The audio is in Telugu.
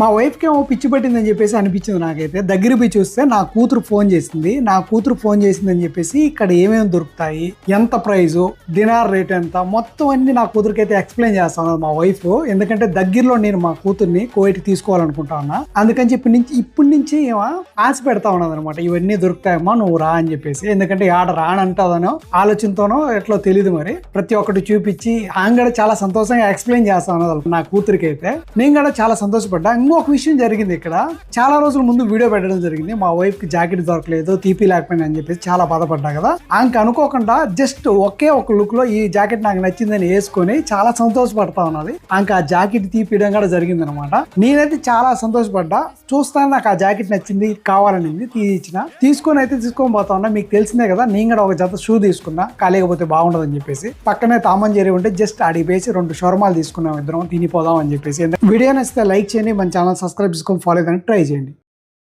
మా వైఫ్కి ఏమో పిచ్చి పట్టిందని చెప్పేసి అనిపించింది నాకైతే. దగ్గర పోయి చూస్తే నా కూతురు ఫోన్ చేసింది. నా కూతురు ఫోన్ చేసిందని చెప్పేసి ఇక్కడ ఏమేమి దొరుకుతాయి, ఎంత ప్రైజు, డినార్ రేట్ ఎంత, మొత్తం అన్ని నా కూతురికైతే ఎక్స్ప్లెయిన్ చేస్తాను మా వైఫ్. ఎందుకంటే దగ్గరలో నేను మా కూతుర్ని కోవిడ్కి తీసుకోవాలనుకుంటా ఉన్నా. అందుకని చెప్పి ఇప్పటి నుంచి ఏమో ఆశ పెడతా ఉన్నది అనమాట, ఇవన్నీ దొరుకుతాయమ్మా నువ్వు రా అని చెప్పేసి. ఎందుకంటే ఆడ రానంటాదనో ఆలోచనతోనో ఎట్లా తెలియదు, మరి ప్రతి ఒక్కటి చూపించి ఆమె కూడా చాలా సంతోషంగా ఎక్స్ప్లెయిన్ చేస్తా ఉన్నది నా కూతురికి అయితే. నేను కూడా చాలా సంతోషపడ్డా. ఇంకొక విషయం జరిగింది ఇక్కడ. చాలా రోజుల ముందు వీడియో పెట్టడం జరిగింది, మా వైఫ్ కి జాకెట్ దొరకలేదు, తీపి లేకపోయినా అని చెప్పేసి చాలా బాధపడ్డా కదా. ఆమెకి అనుకోకుండా జస్ట్ ఒకే ఒక లుక్ లో ఈ జాకెట్ నాకు నచ్చిందని వేసుకొని చాలా సంతోషపడతా ఉన్నది. ఆమెకి ఆ జాకెట్ తీపియడం కూడా జరిగింది అనమాట. నేనైతే చాలా సంతోషపడ్డా. చూస్తాను నాకు ఆ జాకెట్ నచ్చింది, కావాలనింది, తీసుకొని అయితే తీసుకొని పోతా ఉన్నా. మీకు తెలిసిందే కదా, నేను కూడా ఒక జత షూ తీసుకున్నా, కాలేకపోతే బాగుండదు అని చెప్పేసి. పక్కనే తామన్ జెరీ ఉంటే జస్ట్ అడిగిపేసి 2 షవర్మాలు తీసుకున్నాం, ఇద్దరం తినిపోదాం అని చెప్పేసి. వీడియో నచ్చితే లైక్ చేయండి, మన ఛానల్ సబ్స్క్రైబ్ చేసుకొని ఫాలో చేయడానికి ట్రై చేయండి.